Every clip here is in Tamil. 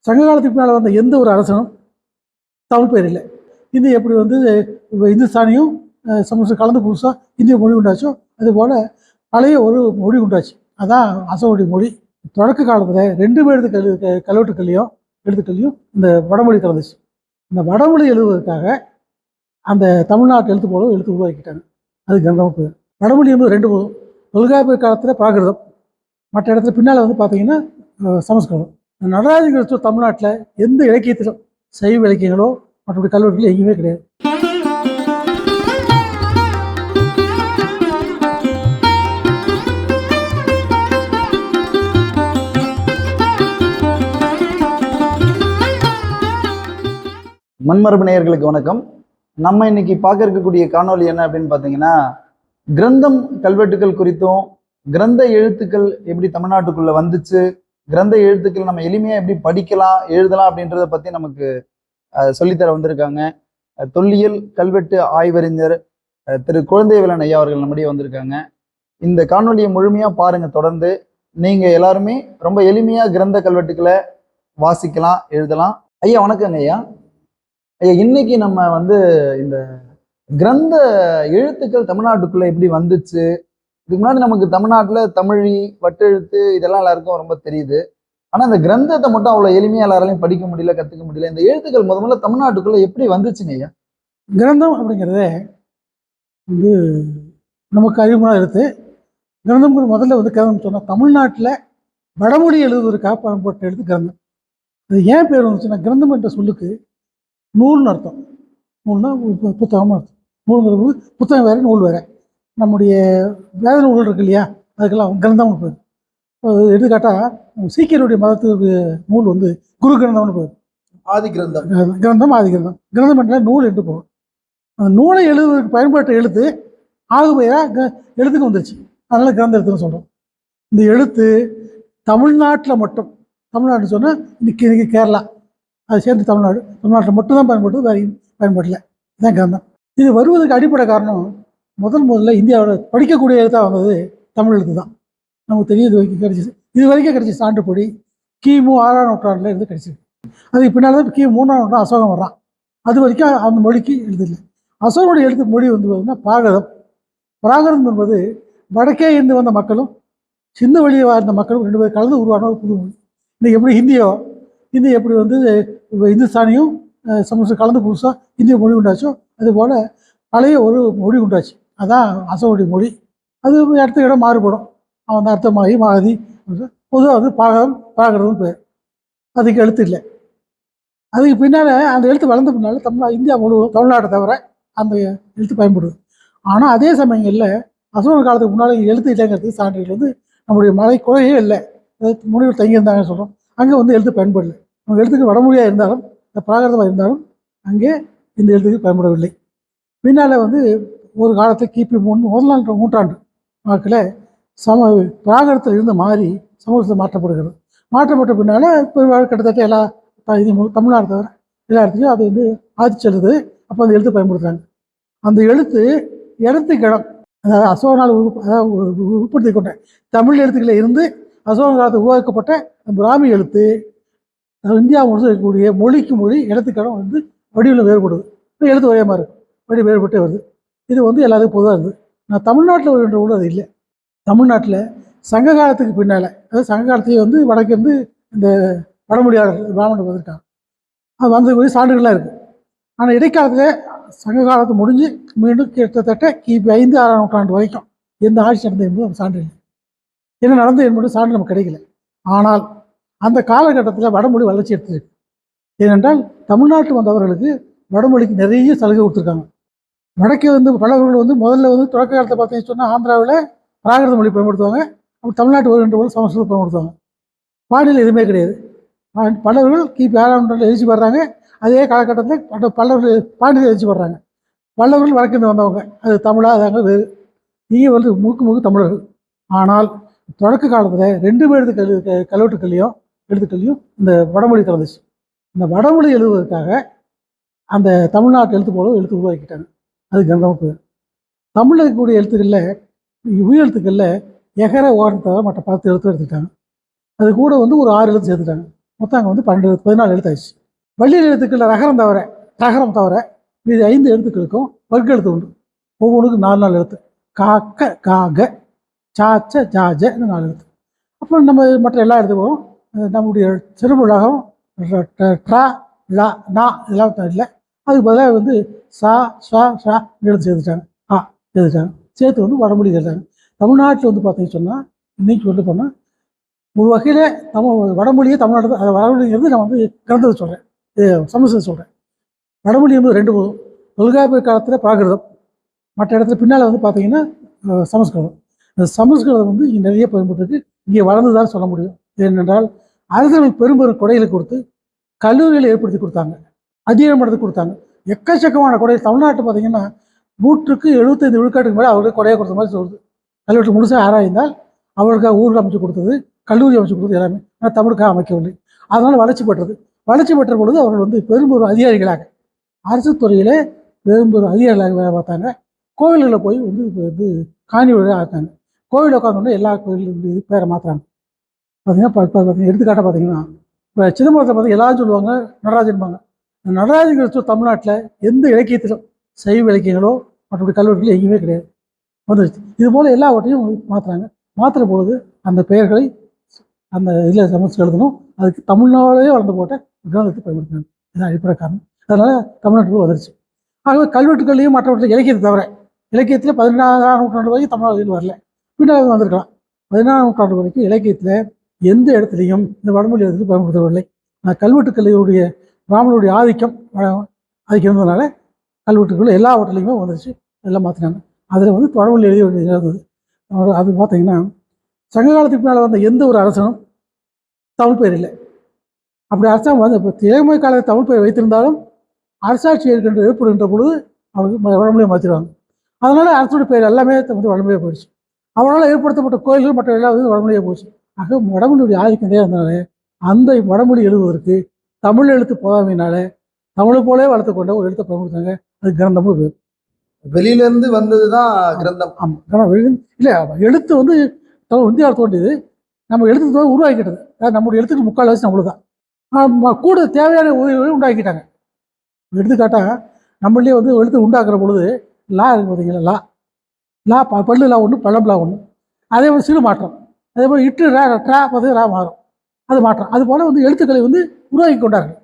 சங்க காலத்துக்கு மேலே வந்த எந்த ஒரு அரசனும் தமிழ் பேர் இல்லை. இந்தி எப்படி வந்து இந்துஸ்தானியும் சமஸ்கிருதம் கலந்து புதுசாக இந்திய மொழி உண்டாச்சோ அதுபோல் பழைய ஒரு மொழி உண்டாச்சு. அதான் அசோகருடைய மொழி. தொடக்க காலத்தில் 2 பேருக்கு கல்வெட்டுக்கல்லையும் எழுத்துக்கள்லையும் இந்த வடமொழி கலந்துச்சு. இந்த வடமொழி எழுதுவதற்காக அந்த தமிழ்நாட்டு எழுத்து போல எழுத்து உருவாக்கிட்டாங்க. அது கிரந்தம் பேர். வடமொழி வந்து 2 போதும். தொல்காப்பிய காலத்தில் பிராகிருதம், மற்ற இடத்துல பின்னால் வந்து பார்த்தீங்கன்னா சமஸ்கிருதம். நடராஜன் கிறிஸ்துவ தமிழ்நாட்டில் எந்த இலக்கியத்திலும் சைவ இலக்கியங்களோ மற்றபடி கல்வெட்டுகளோ எங்கேயுமே கிடையாது. மண்மரபு நேயர்களுக்கு வணக்கம். நம்ம இன்னைக்கு பார்க்க இருக்கக்கூடிய காணொலி என்ன அப்படின்னு பார்த்தீங்கன்னா, கிரந்தம் கல்வெட்டுகள் குறித்தும், கிரந்த எழுத்துக்கள் எப்படி தமிழ்நாட்டுக்குள்ள வந்துச்சு, கிரந்த எழுத்துக்கள் நம்ம எளிமையா எப்படி படிக்கலாம் எழுதலாம் அப்படின்றத பத்தி நமக்கு சொல்லித்தர வந்திருக்காங்க தொல்லியல் கல்வெட்டு ஆய்வறிஞர் திரு குழந்தைவேலன் ஐயா அவர்கள் நம்முடைய வந்திருக்காங்க. இந்த காணொலியை முழுமையா பாருங்க. தொடர்ந்து நீங்க எல்லாருமே ரொம்ப எளிமையா கிரந்த கல்வெட்டுக்களை வாசிக்கலாம், எழுதலாம். ஐயா வணக்கங்க ஐயா. ஐயா, இன்னைக்கு நம்ம வந்து இந்த கிரந்த எழுத்துக்கள் தமிழ்நாட்டுக்குள்ள எப்படி வந்துச்சு, இதுக்கு முன்னாடி நமக்கு தமிழ்நாட்டுல தமிழி வட்டெழுத்து இதெல்லாம் எல்லாருக்கும் ரொம்ப தெரியுது. ஆனா இந்த கிரந்தத்தை மட்டும் அவ்வளவு எளிமையா எல்லாராலையும் படிக்க முடியல, கத்துக்க முடியல. இந்த எழுத்துக்கள் முதல்ல தமிழ்நாட்டுக்குள்ள எப்படி வந்துச்சுங்க ஐயா? கிரந்தம் அப்படிங்கிறதே வந்து நமக்கு அறிமுகம் எழுத்து. கிரந்தம் முதல்ல வந்து கிரந்தம் சொன்னால் தமிழ்நாட்டில் வடமொழி எழுதுவதற்காக பயன்பட்ட எழுத்து கிரந்தம். அது ஏன் பேர் வந்துச்சுன்னா, கிரந்தம் என்ற சொல்லுக்கு நூல்னு அர்த்தம். நூல்னா புத்தகம்னு அர்த்தம். நூல்ங்கிறது புத்தகம் வேறு, நூல் வேறு. நம்முடைய வேத நூல்கள் இருக்கு இல்லையா, அதுக்கெல்லாம் கிரந்தம்னு பேர். எடுத்துக்காட்டால் சீக்கியருடைய மதத்துக்கு நூல் வந்து குரு கிரந்தம்னு பேர். ஆதி கிரந்தம், கிரந்தம் ஆதி கிரந்தம். கிரந்தம் என்றால் நூல் என்று போகும். அந்த நூலை எழுதுவதற்கு பயன்பட்ட எழுத்து ஆகுபெயராக எழுத்துக்கு வந்துருச்சு. அதனால் கிரந்த எழுத்துன்னு சொல்கிறோம். இந்த எழுத்து தமிழ்நாட்டில் மட்டும், தமிழ்நாடு சொன்னால் இன்னைக்கு கேரளா அது சேர்ந்து தமிழ்நாட்டில் மட்டும்தான் பயன்படுது, வேறு பயன்படல. இதுதான் கிரந்தம். இது வருவதற்கு அடிப்படை காரணம், முதல்ல இந்தியாவில் படிக்கக்கூடிய எழுத்தாக வந்தது தமிழ் எழுத்து தான். நமக்கு தெரியும். இது வரைக்கும் கிடைச்சிது. இது வரைக்கும் கிடைச்சி சான்றுப்படி கிமு 6ஆம் நூற்றாண்டில் இருந்து கிடைச்சிது. அதுக்கு பின்னால் தான் கிமு 3ஆம் நூற்றாண்டு அசோகம் வர்றான். அது வரைக்கும் அந்த மொழிக்கு எழுதில்லை. அசோகனுடைய எழுத்து மொழி வந்து பார்த்தீங்கன்னா பிராகிருதம். பிராகிருதம் என்பது வடக்கே இருந்து வந்த மக்களும் சின்ன வழியை வாழ்ந்த மக்களும் 2 பேர் கலந்து உருவான ஒரு புது மொழி. இன்றைக்கி எப்படி ஹிந்தி எப்படி வந்து இந்துஸ்தானியும் சமஸ்கிருதம் கலந்து புதுசாக இந்திய மொழி உண்டாச்சோ அதுபோல் பழைய ஒரு மொழி உண்டாச்சு. அதுதான் அசோகனுடைய மொழி. அது இடத்த இடம் மாறுபடும். அவன் அர்த்தமாகி மாதி பொதுவாக வந்து பிராகிருதம் பேர். அதுக்கு எழுத்து இல்லை. அதுக்கு பின்னால் அந்த எழுத்து வளர்ந்த பின்னால் இந்தியா முழுவதும் தமிழ்நாட்டை தவிர அந்த எழுத்து பயன்படுது. ஆனால் அதே சமயங்களில் அசோகர் காலத்துக்கு முன்னால் எழுத்து இல்லைங்கிறதுக்கு சான்றுகள் வந்து நம்முடைய மலை குறையே இல்லை. முனிவர் தங்கியிருந்தாங்கன்னு சொல்கிறோம். அங்கே வந்து எழுத்து பயன்படலை. அவங்க எழுத்துக்கு வடமொழியாக இருந்தாலும் இந்த பிராகிருதமாக இருந்தாலும் அங்கே இந்த எழுத்துக்கு பயன்படவில்லை. பின்னால் வந்து ஒரு காலத்தில் கிபி 1ஆம் நூற்றாண்டு வாக்கில் பிராகிருதத்தில் இருந்து மாறி சமஸ்கிருதம் மாற்றப்படுகிறது. மாற்றப்பட்ட பின்னால் இப்போ கிட்டத்தட்ட எல்லா தமிழ்நாடு தவிர எல்லா இடத்துலையும் அது வந்து ஆதிச்சு எழுது. அப்போ அந்த எழுத்து பயன்படுத்துகிறாங்க. அந்த எழுத்து இடத்துக்கு இடம், அதாவது அசோகனால் உட்படுத்தி கொண்ட தமிழ் எழுத்துக்களில் இருந்து அசோக காலத்தில் உருவாக்கப்பட்ட பிராமி எழுத்து இந்தியா முழுசும் இருக்கக்கூடிய மொழிக்கு மொழி இடத்துக்கு இடம் வந்து வடிவில் வேறுபடுது. எழுத்து ஒரே மாதிரி இருக்கும், வடி வேறுபட்டே வருது. இது வந்து எல்லாத்துக்கும் பொதுவாக இருந்தது. நான் தமிழ்நாட்டில் வருகின்ற கூட அது இல்லை. தமிழ்நாட்டில் சங்க காலத்துக்கு பின்னால், அதாவது சங்க காலத்துலேயே வந்து வடக்கிருந்து இந்த வடமொழியாளர்கள் பிராமணர்கள் வந்திருக்காங்க. அது வந்தது சான்றுகள்லாம் இருக்குது. ஆனால் இடைக்காலத்தில் சங்க காலத்து முடிஞ்சு மீண்டும் கிட்டத்தட்ட கிபி 5-6ஆம் நூற்றாண்டு வரைக்கும் எந்த ஆட்சி நடந்தது என்பது அந்த சான்று இல்லை. என்ன நடந்தது என்பது சான்று நமக்கு கிடைக்கல. ஆனால் அந்த காலகட்டத்தில் வடமொழி வளர்ச்சி எடுத்துருக்கு. ஏனென்றால் தமிழ்நாட்டு வந்தவர்களுக்கு வடமொழிக்கு நிறைய சலுகை கொடுத்துருக்காங்க. வடக்கே வந்து பல்லவர்கள் வந்து முதல்ல வந்து தொடக்க காலத்தை பார்த்தீங்கன்னு சொன்னால் ஆந்திராவில் பிராகிருத மொழி பயன்படுத்துவாங்க. அப்புறம் தமிழ்நாட்டு வருகின்ற போது சமஸ்கிருதம் பயன்படுத்துவாங்க. பாடியில் எதுவுமே கிடையாது. பல்லவர்கள் கிபி 6ஆம் நூற்றாண்டில் எழுச்சி படுறாங்க. அதே காலகட்டத்தில் பல்லவர்கள் பாண்டியில் எழுச்சி படுறாங்க. பல்லவர்கள் வடக்கிருந்து வந்தவங்க, அது தமிழாக அதாங்க வேறு. இங்கே வந்து முழுக்க தமிழர்கள். ஆனால் தொடக்க காலத்தில் 2 பேருக்கு கல்வெட்டுக்கள்லையும் எழுத்துக்கள்லையும் இந்த வடமொழி கலந்துச்சு. இந்த வடமொழி எழுதுவதற்காக அந்த தமிழ்நாட்டு எழுத்து போல எழுத்து உருவாக்கிட்டாங்க. அது கிரந்தம் பேர். தமிழில் இருக்கக்கூடிய எழுத்துக்களில் உயிர் எழுத்துக்களில் எகர ஓரத்தை மற்ற 10 எழுத்து எடுத்துக்கிட்டாங்க. அது கூட வந்து ஒரு 6 எழுத்து சேர்த்துட்டாங்க. மொத்தம் அங்கே வந்து 14 எழுத்தாச்சு. வள்ளியல் எழுத்துக்களில் ரகரம் தவிர இது 5 எழுத்துக்களுக்கும் வர்க்க எழுத்து உண்டு. ஒவ்வொன்றுக்கும் 4 எழுத்து. காக்க காக சாச்ச ஜாஜ 4 எழுத்து. அப்புறம் நம்ம மற்ற எல்லா எழுத்துக்களும் நம்முடைய சிறுபுலகம் ட்ரா லா நா இதெல்லாம் இல்லை. அதுக்கு பதிலாக வந்து சா ஷா ஷா எழுத்து சேர்த்துட்டாங்க. எழுதிட்டாங்க. சேர்த்து வந்து வடமொழி எழுதாங்க. தமிழ்நாட்டில் வந்து பார்த்தீங்கன்னு சொன்னால் இன்னைக்கு வந்து போனால் ஒரு வகையில் வடமொழியே தமிழ்நாடு அதை வடமொழிங்கிறது நான் வந்து கிரந்தத்தை சொல்கிறேன், சமஸ்கிருதம் சொல்கிறேன். வடமொழி வந்து 2 போதும். தொல்காப்பியர் காலத்தில் பிராகிருதம், மற்ற இடத்துல பின்னால் வந்து பார்த்தீங்கன்னா சமஸ்கிருதம். இந்த சமஸ்கிருதம் வந்து இங்கே நிறைய பயன்பட்டுருக்கு. இங்கே வளர்ந்துதான் சொல்ல முடியும். ஏனென்றால் அரசர்கள் பெரும் கொடைகளை கொடுத்து கல்லூரிகளை ஏற்படுத்தி கொடுத்தாங்க, அதிகாரம் எடுத்து கொடுத்தாங்க. எக்கச்சக்கமான கொடை. தமிழ்நாட்டை பார்த்தீங்கன்னா 100க்கு 75 விழுக்காட்டுக்கு மேலே அவருக்கு கொடையை கொடுத்த மாதிரி சொல்லுது. கல்வெட்டு முழுசாக ஆராய்ந்தால் அவருக்காக ஊர்கள் அமைச்சு கொடுத்தது, கல்லூரி அமைச்சு கொடுத்தது எல்லாமே. ஆனால் தமிழுக்காக அமைக்கவில்லை. அதனால் வளர்ச்சி பெற்ற பொழுது அவர்கள் வந்து பெரும்பெரும் அதிகாரிகளாக அரசு துறையிலே பெரும்பெரும் அதிகாரிகளாக வேலை பார்த்தாங்க. கோவில்களில் போய் வந்து காணி விழா ஆக்காங்க. கோவில் உட்காந்தோடனே எல்லா கோவிலும் பேரை மாற்றுறாங்க. பார்த்தீங்கன்னா எடுத்துக்காட்டாக பார்த்தீங்கன்னா இப்போ சிதம்பரத்தை பார்த்தீங்கன்னா எல்லாரும் சொல்லுவாங்க நடராஜன்பாங்க. நடராஜன் தமிழ்நாட்டில் எந்த இலக்கியத்திலும் சைவ இலக்கியங்களோ மற்றபடி கல்வெட்டுகளோ எங்கேயுமே கிடையாது, வந்துடுச்சு. இது போல் எல்லாவற்றையும் மாற்றுறாங்க. மாற்றுற பொழுது அந்த பெயர்களை அந்த இதில் சமஸ்கிருதம் எழுதணும். அதுக்கு தமிழ்நாடே வளர்ந்து போட்ட கிரந்தத்தை பயன்படுத்தினாங்க. இதுதான் அடிப்படை காரணம். அதனால் தமிழ்நாட்டுக்கு வந்துருச்சு. ஆகவே கல்வெட்டுகள்லையும் மற்றவற்றை இலக்கியத்தை தவிர இலக்கியத்தில் 16ஆம் நூற்றாண்டு வரைக்கும் தமிழ்நாட்டில் வரல, பின்னால் வந்திருக்கலாம். 16ஆம் நூற்றாண்டு வரைக்கும் இலக்கியத்தில் எந்த இடத்துலையும் இந்த வடமொழி எழுத்து பயன்படுத்தவில்லை. கல்வெட்டுக்களுடைய பிராமணருடைய ஆதிக்கம் இருந்ததுனால கல்வெட்டுக்கள் எல்லாவற்றிலையுமே வந்துருச்சு, எல்லாம் மாற்றினாங்க. அதில் வந்து வடமொழி எழுதி இருந்தது. அது பார்த்தீங்கன்னா சங்க காலத்துக்கு மேலே வந்த எந்த ஒரு அரசனும் தமிழ் பெயர் இல்லை. அப்படி அரசாங்கம் வந்து இப்போ திரைமொழி காலத்தில் தமிழ் பெயர் வைத்திருந்தாலும் அரசாட்சி ஏற்படுகின்ற பொழுது அவருக்கு வடமொழியை மாற்றிடுவாங்க. அதனால் அரசனுடைய பெயர் எல்லாமே வந்து வடமொழியாக போயிடுச்சு. அவரால் ஏற்படுத்தப்பட்ட கோயில்கள் மற்ற எல்லா வந்து வடமொழியாக போச்சு. ஆக வடமொழியுடைய ஆதிக்கம் இருந்ததுனால அந்த வடமொழி எழுதுவதற்கு தமிழ் எழுத்து போதாமையினால தமிழை போலே வளர்த்து கொண்ட ஒரு எழுத்தை பயன்படுத்தாங்க. அது கிரந்தமும் பேர். வெளியிலேருந்து வந்தது தான் கிரந்தம். ஆமாம், இல்லை எழுத்து வந்து இந்தியாவில் தோன்றியது. நம்ம எழுத்து உருவாக்கிட்டது. அதாவது நம்முடைய எழுத்துக்கு முக்கால்வாசி நம்மளுக்கு தான். கூட தேவையான உதவிகளை உண்டாக்கிட்டாங்க. எடுத்துக்காட்டாக நம்மளே வந்து எழுத்து உண்டாக்குற பொழுது லா இருக்கு பார்த்தீங்களா, லா பல்லு லா ஒன்று, பழம் லா ஒன்று. அதே மாதிரி சிறு மாற்றம். அதே மாதிரி இட்டு ரா ட்ரா பார்த்து ரா மாறும், அது மாற்றம். அது போல் வந்து எழுத்துக்களை வந்து உருவாக்கி கொண்டார்கள்.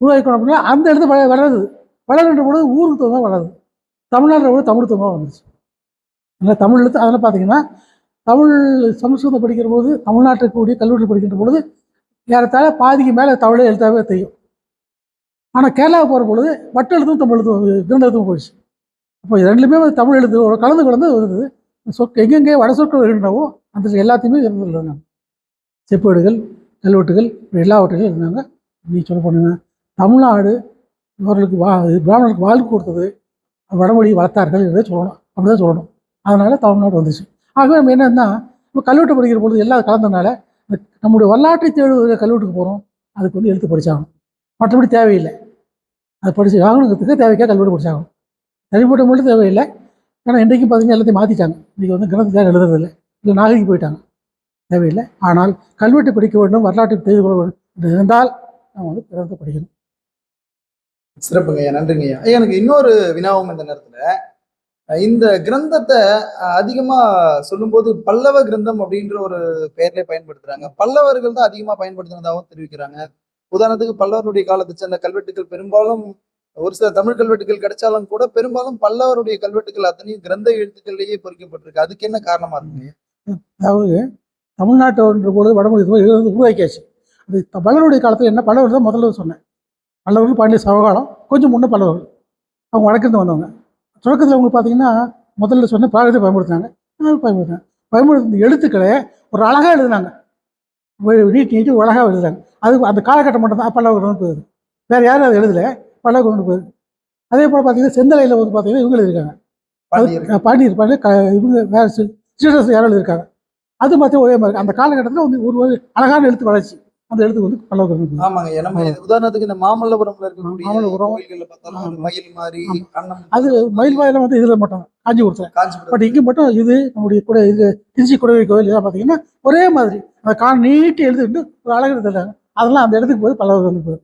உருவாக்கி கொண்டோம்னா அந்த எழுத்து வளர்கின்ற பொழுது ஊருக்கு தகுந்த வளருது. தமிழ்நாட்டில் கூட தமிழ் தகுந்த வந்துருச்சு. அதனால் தமிழ் எழுத்து அதெல்லாம் பார்த்தீங்கன்னா தமிழ் சமஸ்கிருதம் படிக்கிற போது தமிழ்நாட்டில் கூடிய கல்லூரி படிக்கின்ற பொழுது ஏறத்தாழ பாதிக்கு மேலே தமிழே எழுத்தாவே தெரியும். ஆனால் கேரளாவுக்கு போகிற பொழுது வட்ட எழுத்தும் தமிழ் எழுத்தும் கிரந்த எழுத்தும் போயிடுச்சு. அப்போ ரெண்டுலேயுமே தமிழ் எழுத்து கலந்து வருது. எங்கெங்கே வட சொற்கள் வருகின்றவோ அந்த எல்லாத்தையுமே இருந்துருந்தாங்க. செப்பேடுகள், கல்வெட்டுகள் எல்லாவற்றையும் இருந்தாங்க. நீ சொல்ல போனீங்கன்னா தமிழ்நாடு இவர்களுக்கு பிராமணர்களுக்கு வாழ்க்கை கொடுத்தது, வடமொழியை வளர்த்தார்கள் என்றே சொல்லணும். அப்படிதான் சொல்லணும். அதனால் தமிழ்நாடு வந்துச்சு. ஆகவே நம்ம என்னன்னா இப்போ கல்வெட்டு படிக்கிற பொழுது எல்லாம் கலந்ததுனால நம்முடைய வரலாற்றை தேடுவதற்கு கல்வெட்டுக்கு போகிறோம். அதுக்கு வந்து எழுத்து படித்தாகணும், மற்றபடி தேவையில்லை. அதை படித்து ஆகணுங்கிறதுக்கு தேவைக்காக கல்வெட்டு படித்தாகணும். தனிப்பட்ட மட்டும் தேவையில்லை. ஏன்னா இன்றைக்கும் பார்த்தீங்கன்னா எல்லாத்தையும் மாற்றிட்டாங்க. இன்றைக்கி வந்து கிரந்தத்துக்காக எழுதுறதில்லை, இல்லை நாகரிகம் போயிட்டாங்க, தேவையில்லை. ஆனால் கல்வெட்டு படிக்க வேண்டும், வரலாற்றை தெரிந்து கொள்ள வேண்டும் என்றால் நம்ம வந்து கிரந்தத்தை படிக்கணும். சிறப்புங்கய்யா, நன்றிங்கய்யா. எனக்கு இன்னொரு வினாவும் இந்த நேரத்தில் இந்த கிரந்தத்தை அதிகமா சொல்லும்போது பல்லவ கிரந்தம் அப்படின்ற ஒரு பெயர்ல பயன்படுத்துறாங்க. பல்லவர்கள் தான் அதிகமா பயன்படுத்தினதாகவும் தெரிவிக்கிறாங்க. உதாரணத்துக்கு பல்லவருடைய காலத்தை சேர்ந்த கல்வெட்டுகள் பெரும்பாலும் ஒரு சில தமிழ் கல்வெட்டுகள் கிடைச்சாலும் கூட பெரும்பாலும் பல்லவருடைய கல்வெட்டுகள் அத்தனையும் கிரந்த எழுத்துக்கள்லேயே பொறிக்கப்பட்டிருக்கு. அதுக்கு என்ன காரணமா இருக்குங்க? அதாவது தமிழ்நாட்டு பொழுது வடமொழி உருவாக்கியாச்சு. அது பல்லவருடைய காலத்தில் என்ன, பல்லவர் தான் முதல்ல சொன்னேன். பல்லவர்கள் பாண்டிய சமகாலம், கொஞ்சம் முன்னே பல்லவர்கள் அவங்க வடக்கிருந்து வந்தவங்க. தொடக்கத்தில் அவங்க பார்த்தீங்கன்னா முதல்ல சொன்ன பிராகிருதத்தை பயன்படுத்தின எழுத்துக்களை ஒரு அழகாக எழுதுனாங்க, நீட்டு அழகாக எழுதுறாங்க. அது அந்த காலகட்டம் மட்டும் தான் பல்லவர் கொண்டு போயிருது. வேறு யாரும் அதை எழுதலை, பல்லவர் கொண்டு போயிருது. அதே போல் பார்த்தீங்கன்னா செந்தலையில் வந்து பார்த்தீங்கன்னா இவங்க எழுதியிருக்காங்க, பாண்டியர் இவங்க வேறு ஸ்ரீரஸ் யாரும் எழுதியிருக்காங்க. அது பார்த்தா ஒரே மாதிரி அந்த காலகட்டத்தில் வந்து ஒரு அழகான எழுத்து வளர்ச்சி. அந்த எழுத்து வந்து பல்லவர். ஆமாங்க, நம்ம உதாரணத்துக்கு இந்த மாமல்லபுரம்ல இருக்கக்கூடிய மயில் மாதிரி, அது மயில் வாயில வந்து இதுல மட்டும் காஞ்சிபுரத்தில். பட் இங்கே மட்டும் இது நம்முடைய கூட இது திருச்சி குடவை கோயில் இதெல்லாம் பார்த்தீங்கன்னா ஒரே மாதிரி அந்த நீட்டி எழுதிட்டு ஒரு அழகு எழுதுறாங்க. அதெல்லாம் அந்த இடத்துக்கு போய் பல்லவர் வந்து போகுது.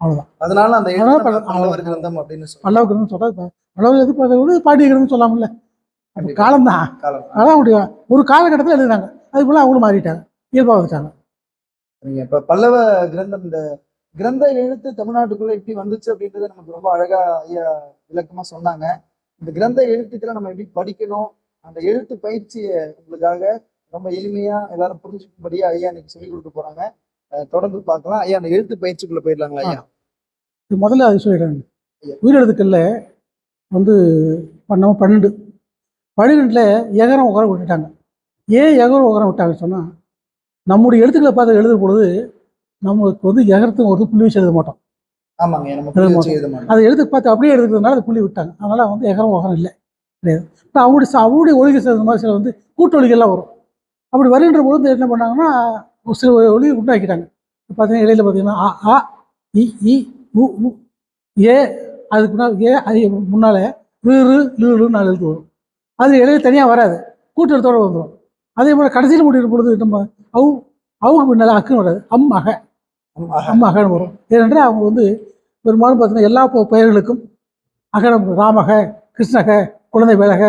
அவ்வளோதான். அதனால அந்த அதனால எழுத்து நம்ம பல்லவர் பல்லவர் கிரந்தம் அப்படின்னு சொல்றோம். பல்லவ கிரந்தம் சொல்கிறது பல்லவர் எதுக்கு வந்து பாண்டிய கிரந்தம் சொல்லாமல்ல. அப்போ கண்டிப்பா. காலம்தான். காலம். அதான் முடியும். ஒரு காலகட்டத்தில் எழுதுனாங்க. அதுக்குள்ள அவங்களும் மாறிட்டாங்க. இயல்பாக வந்துட்டாங்க. சரிங்க. இப்ப பல்லவ கிரந்தம், இந்த கிரந்த எழுத்து தமிழ்நாட்டுக்குள்ள எப்படி வந்துச்சு அப்படின்றத நமக்கு ரொம்ப அழகா ஐயா விளக்கமா சொன்னாங்க. இந்த கிரந்த எழுத்துக்களை நம்ம எப்படி படிக்கணும், அந்த எழுத்து பயிற்சியை உங்களுக்காக ரொம்ப எளிமையா எல்லாரும் புரிஞ்சுக்கும்படியா ஐயா இன்னைக்கு சொல்லி கொடுக்க போறாங்க. தொடர்ந்து பார்க்கலாம். ஐயா அந்த எழுத்து பயிற்சிக்குள்ள போயிடலாங்களா ஐயா? இது முதல்ல அது சொல்லிடுறாங்க. ஐயா. உயிரெழுத்துக்களில் வந்து பண்ண 12 12ல் எகரம் உகரம் விட்டுட்டாங்க. ஏன் எகரம் உகரம் விட்டாங்கன்னு சொன்னால், நம்முடைய எழுத்துக்களை பார்த்து எழுதும் பொழுது நமக்கு வந்து எகரத்துக்கு ஒரு புள்ளி வச்சு எழுத மாட்டோம். ஆமாங்க. நம்ம புள்ளி வச்சு எழுத மாட்டோம். அதை எழுத்து பார்த்து அப்படியே எழுதுறதுனால அது புள்ளி விட்டாங்க. அதனால வந்து எகரம் உகரம் இல்லை கிடையாது. இப்போ அவருடைய ஒலிகள் சேர்ந்த மாதிரி சில வந்து கூட்டொலிகள்லாம் வரும். அப்படி வருகின்ற பொழுது என்ன பண்ணாங்கன்னா, ஒரு சில ஒலி உண்டாக்கிட்டாங்க. பார்த்தீங்கன்னா இடையில பார்த்தீங்கன்னா ஆ இ இ உ உ ஏ அதுக்கு முன்னால் ரு 4 எழுத்து வரும். அது இடையில தனியாக வராது, கூட்டெழுத்தோடு வந்துடும். அதே போல் கடைசியில் முடிகிற பொழுது நம்ம அவங்க பின்னால் அக்குன்னு வராது, அகன்னு வரும். ஏனென்றால் அவங்க வந்து பெரும்பாலும் பார்த்தீங்கன்னா எல்லா பெயர்களுக்கும் அகரம் ராமக, கிருஷ்ணக, குழந்தை வேலக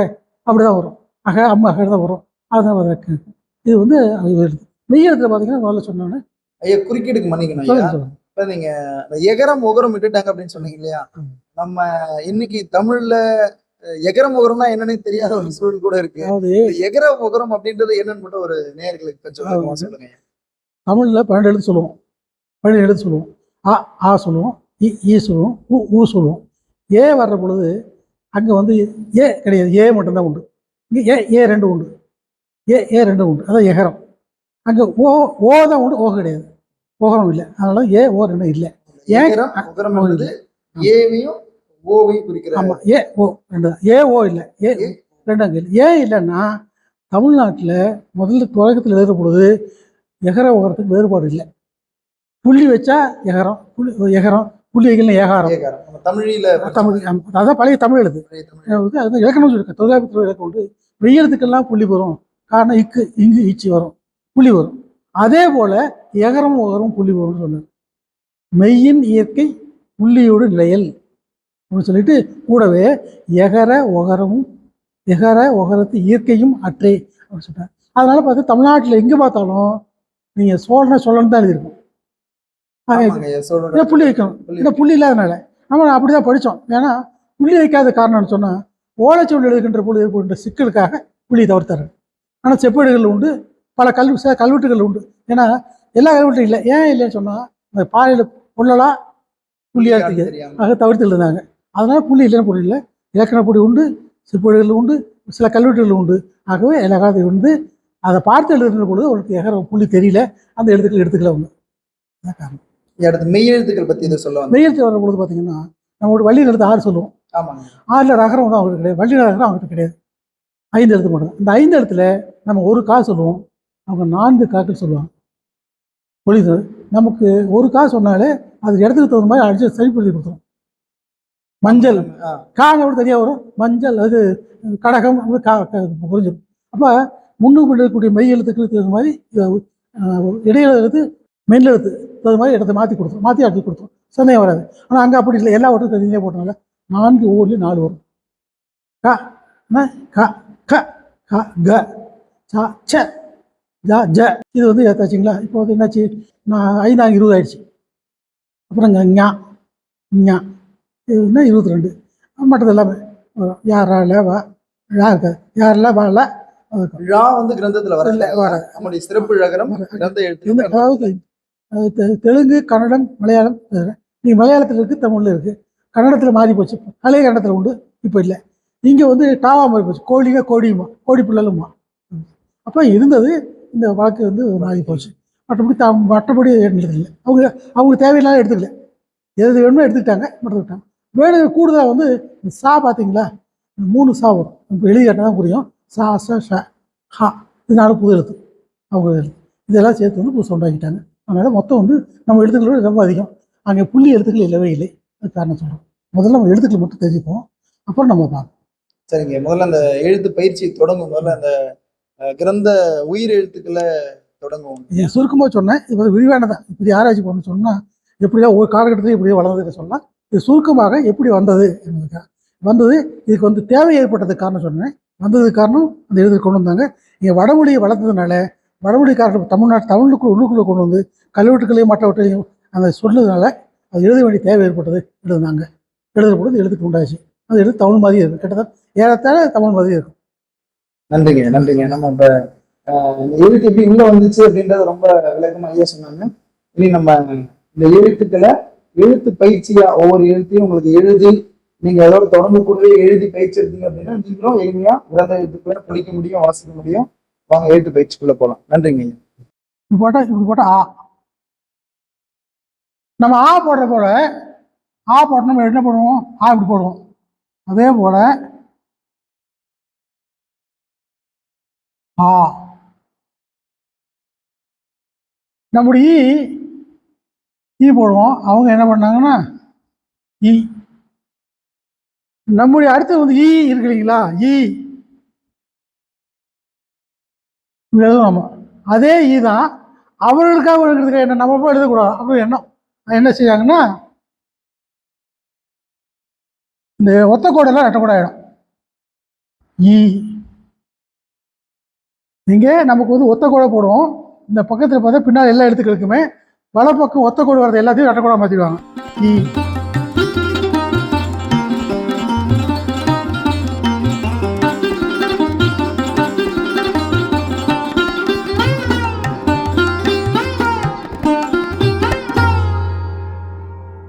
அப்படி தான் வரும். அகன்னு தான் வரும். அதுதான் இது வந்து மெய்யெழுத்தில் பார்த்தீங்கன்னா முதல்ல சொன்னோன்னே ஐயா குறுக்கீடுக்கு மன்னிக்கணும் ஐயா. சொல்லுங்க. இப்ப நீங்க எகரம் உகரம் விட்டுட்டாங்க அப்படின்னு சொன்னீங்க இல்லையா? நம்ம இன்னைக்கு தமிழ்ல எகரம் உகரம்னா என்னன்னு தெரியாத ஒரு சூழல் கூட இருக்கு. அதாவது எகரம் உகரம் அப்படின்றது என்னன்னு மட்டும் ஒரு நேயர்களுக்கு கொஞ்சம் விளக்கமா சொல்லுங்க. தமிழில் 12 எழுத்து சொல்லுவோம். 12 எழுத்து சொல்லுவோம். ஆ சொல்லுவோம், ஈ சொல்லுவோம், ஊ சொல்லுவோம். ஏ வர்ற பொழுது அங்கே வந்து ஏ கிடையாது, ஏ மட்டும்தான் உண்டு. இங்கே ஏ 2 உண்டு, ஏ 2 உண்டு. அதான் எகரம். அங்கே ஓ தான் உண்டு, ஓ கிடையாது, ஓகரம் இல்லை. அதனால ஏ ஓ 2 இல்லை. எகரம் உகரம் என்பது ஏவையும் ஓவையும் குறிக்கிற. ஆமாம், ஏ ஓ 2 தான். ஏ ஓ இல்லை, ஏ 2 அங்கே இல்லை. ஏன் இல்லைன்னா தமிழ்நாட்டில் முதல்ல தொடக்கத்தில் எழுதுற பொழுது எகர உகரத்துக்கு வேறுபாடு இல்லை. புள்ளி வச்சா எகரம், புள்ளி வைக்கல ஏகாரம். தமிழ் அதான் பழைய தமிழ் எழுது. அதுதான் இலக்கணம் சொல்லியிருக்கேன். தொல்காப்பியத்தில் இலக்கணம் உண்டு. வெய்யெழுத்துக்கெல்லாம் புள்ளி வரும். காரணம் இக்கு இங்கு ஈச்சி வரும், புள்ளி வரும். அதே போல எகரம் உகரம் புள்ளி வரும்னு சொன்னார். மெய்யின் இயற்கை புள்ளியோடு நிலையல் அப்படின்னு சொல்லிட்டு கூடவே எகர உகரத்து இயற்கையும் அற்றே அப்படின்னு சொல்றார். அதனால பார்த்து தமிழ்நாட்டில் எங்கே பார்த்தாலும் நீங்கள் சோழன் தான் எழுதியிருக்கும். புள்ளி வைக்கணும். இந்த புள்ளி இல்லாதனால நம்ம அப்படிதான் படித்தோம். ஏன்னா புள்ளி வைக்காத காரணம்னு சொன்னால் ஓலைச்சுவடி எழுதுகின்ற பொழுது ஏற்படுகின்ற சிக்கலுக்காக புள்ளி தவிர்த்தாரு. ஆனால் செப்பேடுகள் உண்டு, பல கல்வெட்டுகள் உண்டு. ஏன்னா எல்லா கல்வெட்டும் இல்லை. ஏன் இல்லைன்னு சொன்னால் அந்த பாறையில் புள்ளலாம் புள்ளியாக தெரியாது, ஆக தவிர்த்து எழுதுனாங்க. அதனால் புள்ளி இல்லைன்னு பொருள் இல்லை. இலக்கண பொடி உண்டு, செப்பேடுகள் உண்டு, சில கல்வெட்டுகள் உண்டு. ஆகவே எல்லா காலத்தையும் வந்து அதை பார்த்து எழுதுகின்ற பொழுது அவருக்கு எகர புள்ளி தெரியல, அந்த எடுத்துக்கல ஒன்று. அதான் காரணம். அடுத்து மெய்யெழுத்துக்கள் பற்றி இதை சொல்லுவாங்க. மெய்யெழுத்து வர பொழுது பார்த்தீங்கன்னா நம்மளோட வள்ளியில் எழுத்து 6 சொல்லுவோம். 6ல் ரகரம் வந்து அவங்களுக்கு கிடையாது, வள்ளியில் ரகரம் அவங்ககிட்ட கிடையாது. 5 எழுத்து மட்டும். இந்த 5 இடத்துல நம்ம ஒரு கா சொல்லுவோம், அவங்க 4 காக்கள் சொல்லுவாங்க. பொழிது நமக்கு ஒரு கா சொன்னாலே அது இடத்துக்கு தகுந்த மாதிரி அடிச்சு சரிப்படுத்தி கொடுத்துரும். மஞ்சள் காங்க கூட தனியாக வரும், மஞ்சள் அது கடகம் புரிஞ்சிடும். அப்போ முன்னுக்கு இருக்கக்கூடிய மெய் எழுத்துக்களுக்கு தகுந்த மாதிரி இடையில எழுத்து மெல்லெழுத்து தகுந்த மாதிரி இடத்தை மாற்றி ஆட்டி கொடுத்தோம், சந்தேகம் வராது. ஆனால் அங்கே அப்படி இல்லை, எல்லா வட்டும் தனியாக போட்டனால 4 ஊர்லேயும் 4 வரும். க க க க க ச ச ஜ ஜ இது வந்து ஏற்றாச்சுங்களா? இப்போ வந்து என்னாச்சு, நான் 5 20 ஆயிடுச்சு. அப்புறம் ஞா ஞா இதுன்னா 22. மற்றது எல்லாமே வரும். யாரால வா ழா இருக்காது, யாரெல்லாம் வாழ ழா வந்து கிரந்தத்தில் வராது. நம்முடைய சிறப்பு ழகரம் கிரந்த எழுத்து. அதாவது தெலுங்கு, கன்னடம், மலையாளம். நீங்கள் மலையாளத்தில் இருக்குது, தமிழில் இருக்குது. கன்னடத்தில் மாறி போச்சு, பழைய கன்னடத்தில் உண்டு, இப்போ இல்லை. இங்கே வந்து டாவா மாறி போச்சு, கோடியுமா, கோடி பிள்ளைலுமா. அப்போ இருந்தது இந்த வழக்கு வந்து மாறி போச்சு. மற்றபடி எழுதுல அவங்க தேவையில்லாத எடுத்துக்கல, எது வேணுமோ எடுத்துக்கிட்டாங்க, மட்டும் விட்டாங்க. வேணும் கூடுதலாக வந்து சா பார்த்தீங்களா, 3 சா வரும். இப்போ எழுதி கேட்டால் தான் புரியும். சா ச ஷ ஹா இதனால புது எழுத்து அவங்க எழுத்து இதெல்லாம் சேர்த்து வந்து புதுசு உண்டாக்கிட்டாங்க. அதனால் மொத்தம் வந்து நம்ம எழுத்துக்களோட ரொம்ப அதிகம். அங்கே புள்ளி எழுத்துக்கள் இல்லவே இல்லை. அது காரணம் சொல்கிறோம். முதல்ல நம்ம எழுத்துக்களை மட்டும் தெரிஞ்சுப்போம், அப்புறம் நம்ம பார்ப்போம். சரிங்க. முதல்ல அந்த எழுத்து பயிற்சி தொடங்கும் முதல்ல அந்த கிரந்த உயிர் எழுத்துக்களை தொடங்குவோம். இது சுருக்கமாக சொன்னேன். இப்போ விரிவானதான் இப்படி ஆராய்ச்சி பண்ண சொன்னால் எப்படியோ ஒரு காலகட்டத்தில் இப்படியே வளர்ந்ததுன்னு சொன்னால் இது சுருக்கமாக எப்படி வந்தது என்பதுக்காக வந்தது. இதுக்கு வந்து தேவை ஏற்பட்டதுக்கு காரணம் சொன்னேன். வந்ததுக்கு காரணம் அந்த எழுதி கொண்டு வந்தாங்க. இங்கே வடமொழியை வளர்த்ததுனால வடமொழிக்காரர்கள் தமிழுக்குள்ள உள்ளுக்குள்ளே கொண்டு வந்து கல்வெட்டுகளையும் மற்றவற்றையும் அந்த சொன்னதுனால அது எழுத வேண்டிய தேவை ஏற்பட்டது. எழுதுனாங்க. எழுதுற பொழுது எழுத்துக்கு உண்டாச்சு. அது எழுத்து தமிழ் மாதிரியே இருக்கும். கிட்டத்தட்ட ஏறத்தாழ தமிழ் மாதிரியே இருக்கும். நன்றிங்க, நன்றிங்க. நம்ம இப்ப இந்த எழுத்து எப்படி உள்ள வந்துச்சு அப்படின்றத ரொம்ப விளக்கமா ஐயா சொன்னாங்க. இனி நம்ம இந்த எழுத்துக்களை எழுத்து பயிற்சியா ஒவ்வொரு எழுத்தையும் உங்களுக்கு எழுதி நீங்க அதோட தொடர்ந்து கூடவே எழுதி பயிற்சி எடுத்தீங்க அப்படின்னா நீங்களும் எளிமையா கிரந்த எழுத்துக்களை படிக்க முடியும், வாசிக்க முடியும். வாங்க எழுத்து பயிற்சிக்குள்ள போலாம். நன்றிங்க ஐயா. இப்படி போட்டா ஆ. நம்ம ஆ போடுற போல ஆ போட்டு நம்ம என்ன பண்ணுவோம்? ஆ இப்படி போடுவோம். அதே போல ஆ நம்முடைய ஈ போடுவோம். அவங்க என்ன பண்ணாங்கன்னா ஈ. நம்முடைய அடுத்து வந்து ஈ இருக்கு இல்லைங்களா? ஈ எழுதும் நம்ம. அதே ஈ தான் அவர்களுக்காக எழுதுறதுக்கு என்ன நம்ம போய் எழுதக்கூடாது அப்படின்னு எண்ணம். என்ன செய்யாங்கன்னா இந்த ஒத்த கோடெல்லாம் ரெட்டக்கூட ஆகிடும். ஈ இங்கே நமக்கு வந்து ஒத்த கோடை போடுவோம். இந்த பக்கத்தில் பார்த்தா பின்னால் எல்லா எழுத்துக்களுக்குமே வலப்பக்கம் ஒத்த கோடு வரது எல்லாத்தையும் ரெட்டக்கூட மாற்றிடுவாங்க. ஈ